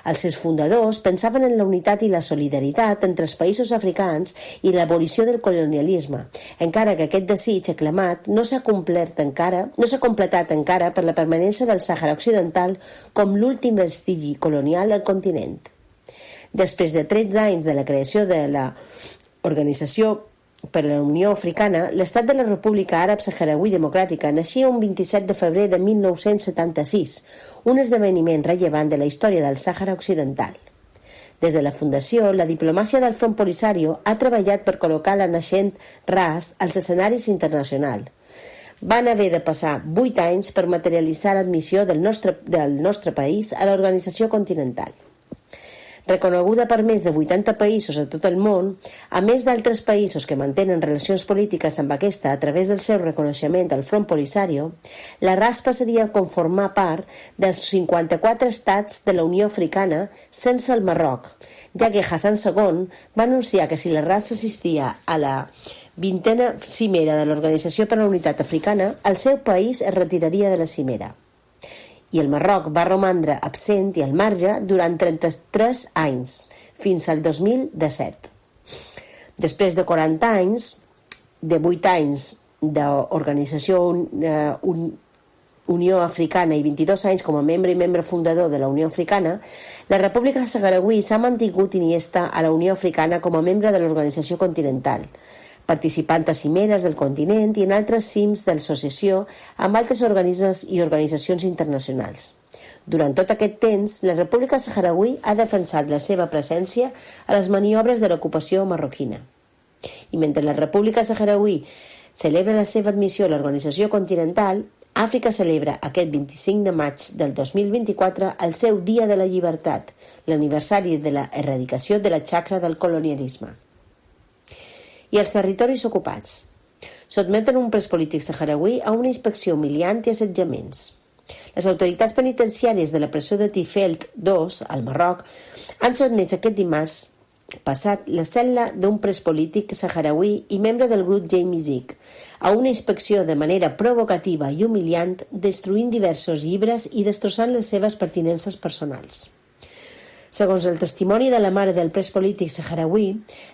Speaker 1: Els seus fundadors pensaven en la unitat i la solidaritat entre els països africans i l'abolició del colonialisme, encara que aquest desig aclamat no s'ha completat encara per la permanència del Sàhara Occidental com l'últim vestigi colonial al continent. Després de 13 anys de la creació de l'Organització per a la Unió Africana, l'Estat de la República Àrab Saharauí Democràtica naixia un 27 de febrer de 1976, un esdeveniment rellevant de la història del Sàhara Occidental. Des de la fundació, la diplomàcia del Front Polisario ha treballat per col·locar la naixent RAS als escenaris internacionals. Van haver de passar 8 anys per materialitzar l'admissió del nostre país a l'organització continental. Reconeguda per més de 80 països a tot el món, a més d'altres països que mantenen relacions polítiques amb aquesta a través del seu reconeixement al Front Polisario, la RAS passaria a conformar part dels 54 estats de la Unió Africana sense el Marroc, ja que Hassan II va anunciar que si la RAS assistia a la 20a cimera de l'Organització per a la Unitat Africana, el seu país es retiraria de la cimera. I el Marroc va romandre absent i al marge durant 33 anys, fins al 2017. Després de 40 anys, de 8 anys d'Organització Unió Africana i 22 anys com a membre i membre fundador de la Unió Africana, la República Saharauí s'ha mantingut iniesta a la Unió Africana com a membre de l'Organització Continental, participant a cimeres del continent i en altres cims de l'associació amb altres organismes i organitzacions internacionals. Durant tot aquest temps, la República Saharauí ha defensat la seva presència a les maniobres de l'ocupació marroquina. I mentre la República Saharauí celebra la seva admissió a l'Organització Continental, Àfrica celebra aquest 25 de maig del 2024 el seu Dia de la Llibertat, l'aniversari de l'erradicació de la xacra del colonialisme. I els territoris ocupats. Sotmeten un pres polític saharauí a una inspecció humiliant i assetjaments. Les autoritats penitenciàries de la presó de Tifelt II, al Marroc, han sotmès aquest dimarts passat la cel·la d'un pres polític saharauí i membre del grup Jamie Zik a una inspecció de manera provocativa i humiliant, destruint diversos llibres i destrossant les seves pertinences personals. Segons el testimoni de la mare del pres polític saharauí,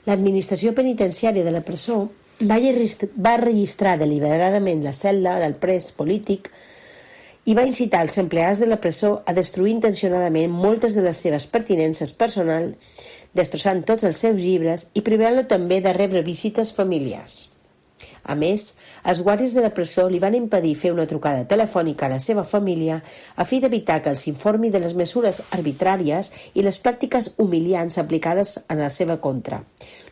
Speaker 1: l'administració penitenciària de la presó va registrar deliberadament la cel·la del pres polític i va incitar els empleats de la presó a destruir intencionadament moltes de les seves pertinences personals, destrossant tots els seus llibres i privant-lo també de rebre visites familiars. A més, els guàrdies de la presó li van impedir fer una trucada telefònica a la seva família a fi d'evitar que els informi de les mesures arbitràries i les pràctiques humiliants aplicades en la seva contra.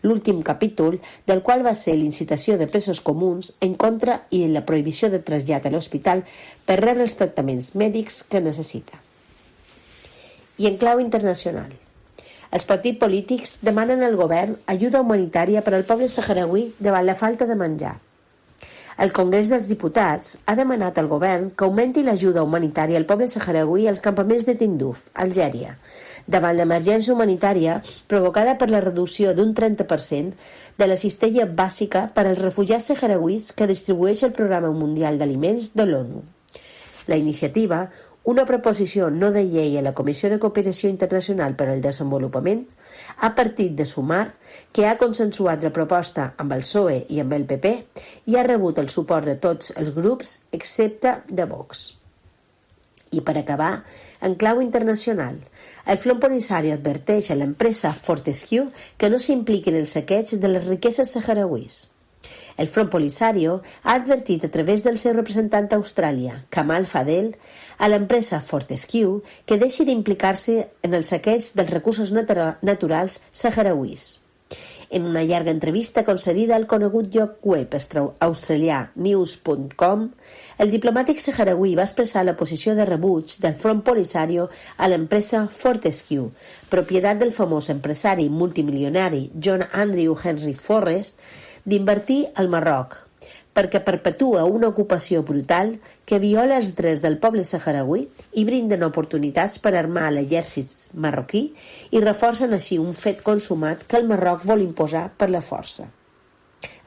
Speaker 1: L'últim capítol, del qual va ser l'incitació de presos comuns en contra i la prohibició de trasllat a l'hospital per rebre els tractaments mèdics que necessita. I en clau internacional. Els partits polítics demanen al govern ajuda humanitària per al poble saharauí davant la falta de menjar. El Congrés dels Diputats ha demanat al govern que augmenti l'ajuda humanitària al poble saharauí als campaments de Tinduf, Algèria, davant l'emergència humanitària provocada per la reducció d'un 30% de la cistella bàsica per als refugiats saharauís que distribueix el Programa Mundial d'Aliments de l'ONU. La iniciativa, una proposició no de llei a la Comissió de Cooperació Internacional per al Desenvolupament, ha partit de Sumar, que ha consensuat la proposta amb el PSOE i amb el PP i ha rebut el suport de tots els grups excepte de Vox. I per acabar, en clau internacional, el Front Polisario adverteix a l'empresa Fortescue que no s'impliqui en el saqueig de les riqueses saharauís. El Front Polisario ha advertit a través del seu representant a Austràlia, Kamal Fadel, a l'empresa Fortescue que deixi d'implicar-se en el saqueig dels recursos naturals saharauís. En una llarga entrevista concedida al conegut lloc web australià news.com, el diplomàtic saharauí va expressar la posició de rebuig del Front Polisario a l'empresa Fortescue, propietat del famós empresari multimilionari John Andrew Henry Forrest, d'invertir al Marroc, perquè perpetua una ocupació brutal que viola els drets del poble saharauí i brinden oportunitats per armar l'exèrcit marroquí i reforcen així un fet consumat que el Marroc vol imposar per la força.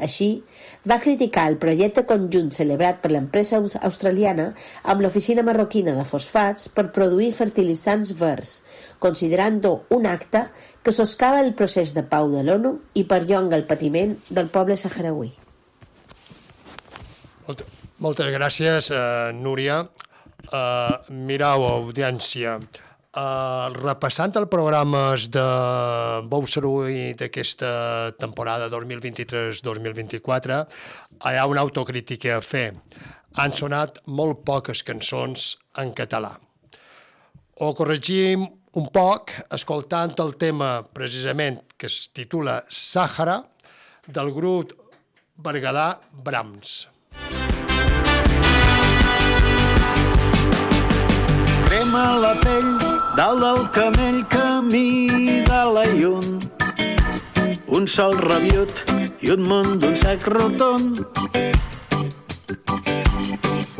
Speaker 1: Així, va criticar el projecte conjunt celebrat per l'empresa australiana amb l'oficina marroquina de fosfats per produir fertilitzants verds, considerant-ho un acte que soscava el procés de pau de l'ONU i perllonga el patiment del poble saharauí.
Speaker 2: Moltes gràcies, Núria. Mireu, audiència, repassant els programes de Bou Saruí d'aquesta temporada 2023-2024, hi ha una autocrítica a fer. Han sonat molt poques cançons en català. Ho corregim un poc escoltant el tema precisament que es titula Sàhara del grup berguedà Brahms.
Speaker 4: Crema la pell dalt del camell camí de la llum, un sol rabiut i un món d'un sec rotund.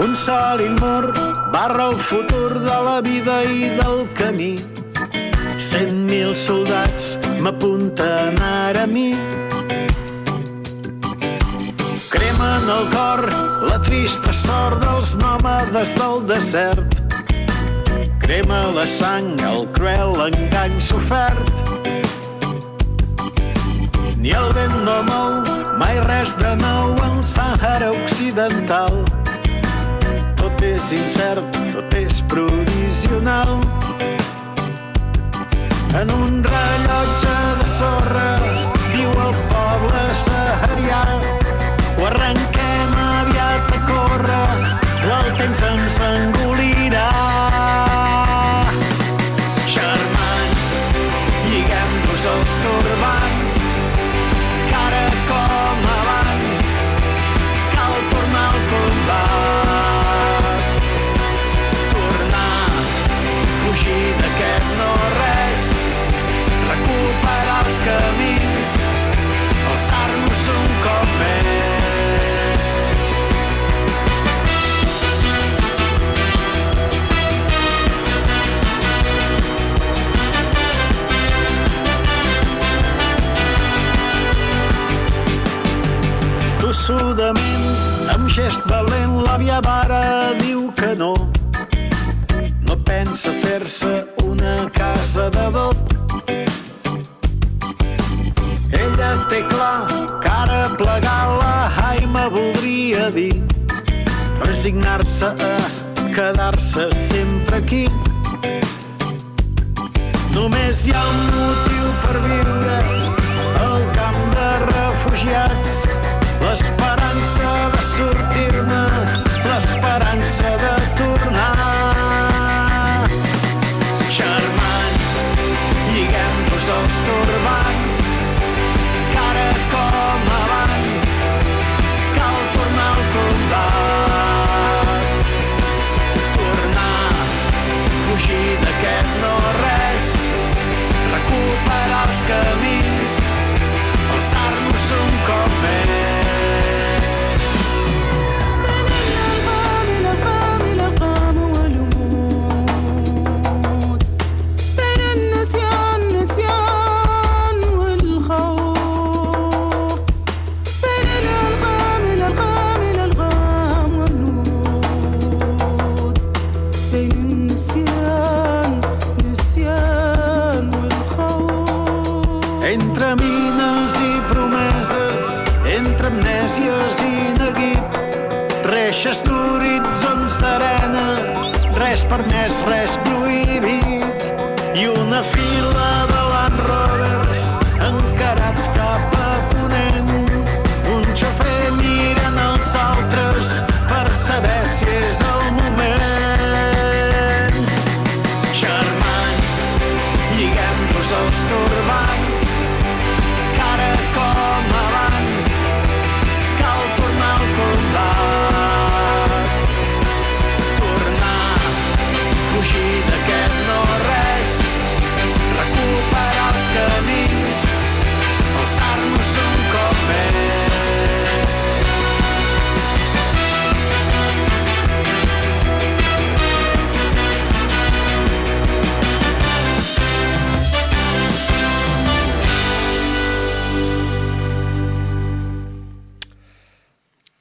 Speaker 4: Un sol immur barra el futur de la vida i del camí. 100.000 soldats m'apunten ara a mi. Cremen el cor la trista sort dels nòmades del desert. Crema la sang el cruel engany sofert. Ni el vent no mou mai res de nou al Sàhara Occidental. Tot és incert, tot és provisional. En un rellotge de sorra viu el poble saharià. Ho arrenquem aviat a córrer, el temps ens engolirà. Germans, lliguem-nos els turbants, que ara com abans cal tornar al combat. Tornar, fugir d'aquest no-res, recuperar els camins, alçar-nos un cop més. Tossudament, amb gest valent, l'àvia mare diu que no. No pensa fer-se una casa de dot. Ella té clar que ara plegar la voldria dir resignar-se a quedar-se sempre aquí. Només hi ha un motiu per viure al camp de refugiats, l'esperança de sortir-ne, l'esperança de tornar. Germans, lliguem-nos els turbants, que ara com abans cal tornar al combat. Tornar, fugir d'aquest no-res, recuperar els camins, alçar-nos un cop més. Entre mines i promeses, entre amnèsies i neguit, reixes d'horitzons d'arena, res permès, res prohibit, i una fila de Land Rovers encarats cap a ponent, un xofer mirant els altres per saber si és el moment. Germans, lliguem-nos els turbants, que ara com abans cal tornar al combat. Tornar, fugir d'aquest no-res, recuperar els camins, alçar-nos un cop més.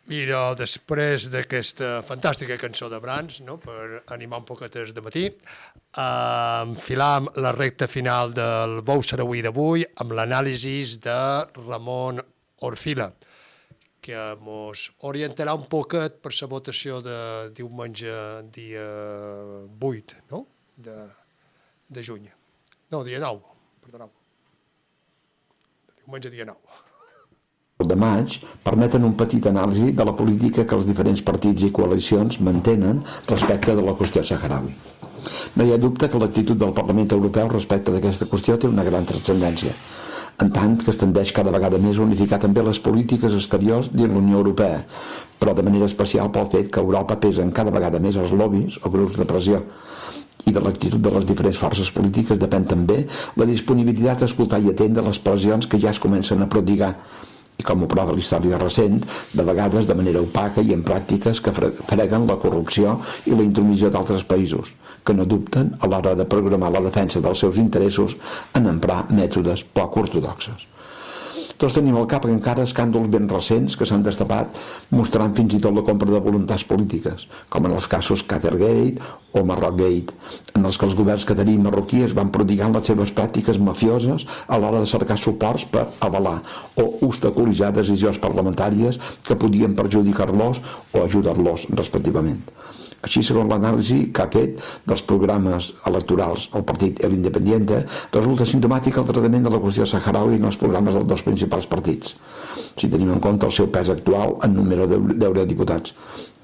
Speaker 2: Mira, després d'aquesta fantàstica cançó de Brans, no?, per animar un poquet de matí, enfilam la recta final del Bou Saragüí d'avui amb l'anàlisi de Ramon Orfila, que ens orientarà un poquet per la votació de diumenge dia 8, no?, de juny. No, dia 9, perdoneu. Diumenge dia 9.
Speaker 5: De maig permeten un petit anàlisi de la política que els diferents partits i coalicions mantenen respecte de la qüestió saharaui. No hi ha dubte que l'actitud del Parlament Europeu respecte d'aquesta qüestió té una gran transcendència, en tant que es tendeix cada vegada més a unificar també les polítiques exteriors dins la Unió Europea, però de manera especial pel fet que a Europa pesen cada vegada més els lobbies o grups de pressió, i de l'actitud de les diferents forces polítiques depèn també la disponibilitat d'escoltar i atendre les pressions que ja es comencen a prodigar, i com ho prova la història recent, de vegades de manera opaca i en pràctiques que freguen la corrupció i la intromissió d'altres països, que no dubten a l'hora de programar la defensa dels seus interessos en emprar mètodes poc ortodoxes. Tots tenim al cap encara escàndols ben recents que s'han destapat mostrant fins i tot la compra de voluntats polítiques, com en els casos Qatargate o Marrockgate, en els que els governs catarí i marroquí es van prodigar les seves pràctiques mafioses a l'hora de cercar suports per avalar o obstaculitzar decisions parlamentàries que podien perjudicar-los o ajudar-los respectivament. Així, segons l'anàlisi que ha fet dels programes electorals al partit El Independiente, resulta simptomàtic el tractament de la qüestió saharaui en els programes dels dos principals partits, si tenim en compte el seu pes actual en número d'eurodiputats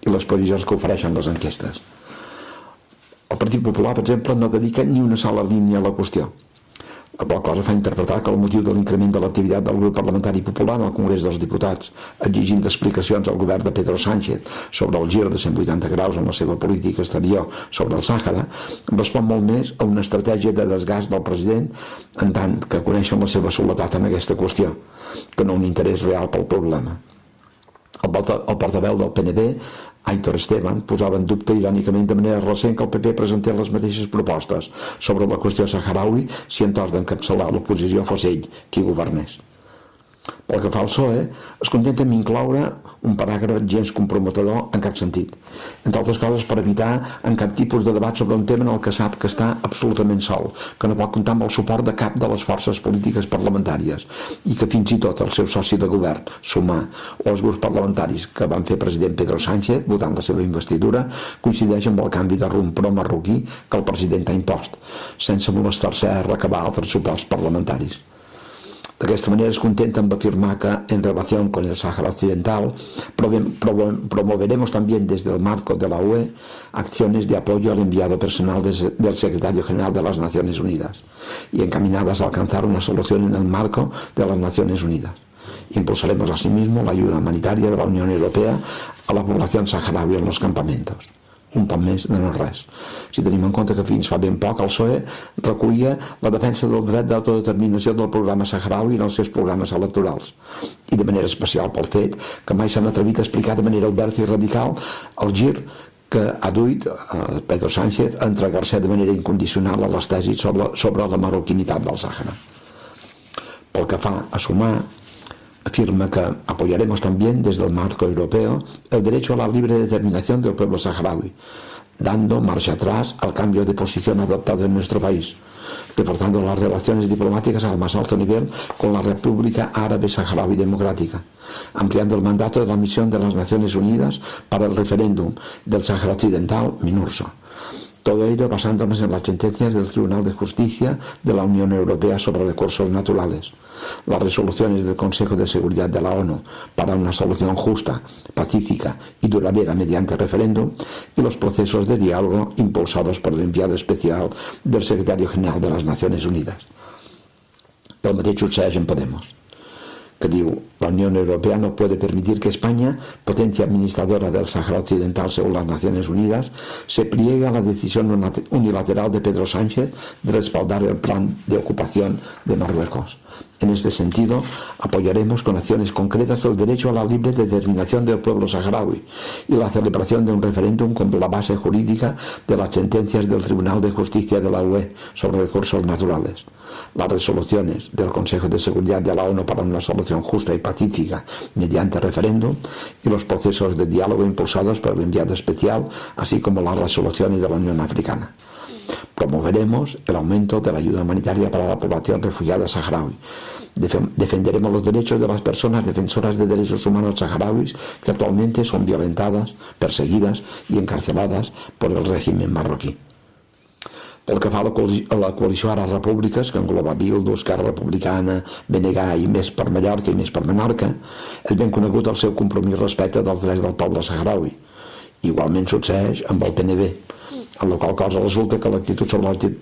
Speaker 5: i les previsions que ofereixen les enquestes. El Partit Popular, per exemple, no dedica ni una sola línia a la qüestió, la qual cosa fa interpretar que el motiu de l'increment de l'activitat del grup parlamentari popular al Congrés dels Diputats, exigint explicacions al govern de Pedro Sánchez sobre el gir de 180 graus en la seva política exterior sobre el Sàhara, respon molt més a una estratègia de desgast del president, en tant que coneixen la seva soledat en aquesta qüestió, que no un interès real pel problema. El portaveu del PNB, Aitor Esteban, posava en dubte irònicament de manera recent que el PP presentés les mateixes propostes sobre la qüestió saharaui si en tos d'encapçalar l'oposició fos ell qui governés. Pel que fa al PSOE, es contenta amb incloure un paràgraf gens comprometedor en cap sentit, entre altres coses per evitar en cap tipus de debat sobre un tema en el que sap que està absolutament sol, que no pot comptar amb el suport de cap de les forces polítiques parlamentàries i que fins i tot el seu soci de govern, Sumar, o els grups parlamentaris que van fer president Pedro Sánchez votant la seva investidura, coincideix amb el canvi de rumb pro-marroquí que el president ha impost, sense molestar-se a recabar altres suports parlamentaris. De esta manera es contenta en afirmar que en relación con el Sáhara Occidental promoveremos también desde el marco de la UE acciones de apoyo al enviado personal del Secretario General de las Naciones Unidas y encaminadas a alcanzar una solución en el marco de las Naciones Unidas. Impulsaremos asimismo la ayuda humanitaria de la Unión Europea a la población saharaui en los campamentos. Un poc més de no res. Si tenim en compte que fins fa ben poc el PSOE recollia la defensa del dret d'autodeterminació del programa saharaui en els seus programes electorals, i de manera especial pel fet que mai s'han atrevit a explicar de manera oberta i radical el gir que ha duit Pedro Sánchez a entregar-se de manera incondicional a les tesis sobre la marroquinitat del Sàhara. Pel que fa a Sumar, afirma que apoyaremos también desde el marco europeo el derecho a la libre determinación del pueblo saharaui, dando marcha atrás al cambio de posición adoptado en nuestro país, reforzando las relaciones diplomáticas al más alto nivel con la República Árabe Saharaui Democrática, ampliando el mandato de la misión de las Naciones Unidas para el referéndum del Sáhara Occidental, MINURSO. Todo ello basándonos en las sentencias del Tribunal de Justicia de la Unión Europea sobre recursos naturales, las resoluciones del Consejo de Seguridad de la ONU para una solución justa, pacífica y duradera mediante referéndum y los procesos de diálogo impulsados por el enviado especial del Secretario General de las Naciones Unidas. El mateix succeeix en Podemos, que diu: la Unión Europea no puede permitir que España, potencia administradora del Sáhara Occidental según las Naciones Unidas, se pliegue a la decisión unilateral de Pedro Sánchez de respaldar el plan de ocupación de Marruecos. En este sentido, apoyaremos con acciones concretas el derecho a la libre determinación del pueblo saharaui y la celebración de un referéndum con la base jurídica de las sentencias del Tribunal de Justicia de la UE sobre recursos naturales, las resoluciones del Consejo de Seguridad de la ONU para una solución justa y pacífica mediante referéndum y los procesos de diálogo impulsados por el enviado especial, así como las resoluciones de la Unión Africana. Promoveremos el aumento de la ayuda humanitaria para la población refugiada saharaui. Defenderemos los derechos de las personas defensoras de derechos humanos saharauis que actualmente son violentadas, perseguidas y encarceladas por el régimen marroquí. Pel que fa a la coalició Ara Repúbliques, que engloba Bildu, Esquerra Republicana, BNG i Més per Mallorca i Més per Menorca, és ben conegut el seu compromís respecte dels drets del poble saharaui. Igualment succeeix amb el PNB, en la qual cosa resulta que l'actitud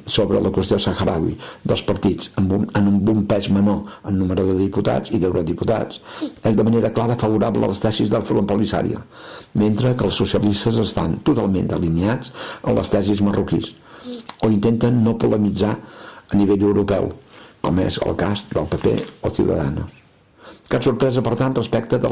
Speaker 5: sobre la qüestió saharaui dels partits en un pes menor en número de diputats i d'eurodiputats és de manera clara favorable a les tesis del Front Polisario, mentre que els socialistes estan totalment alineats a les tesis marroquís o intenten no polemitzar a nivell europeu, com és el cas del PP o Ciudadanos. Cap sorpresa, per tant, respecte de la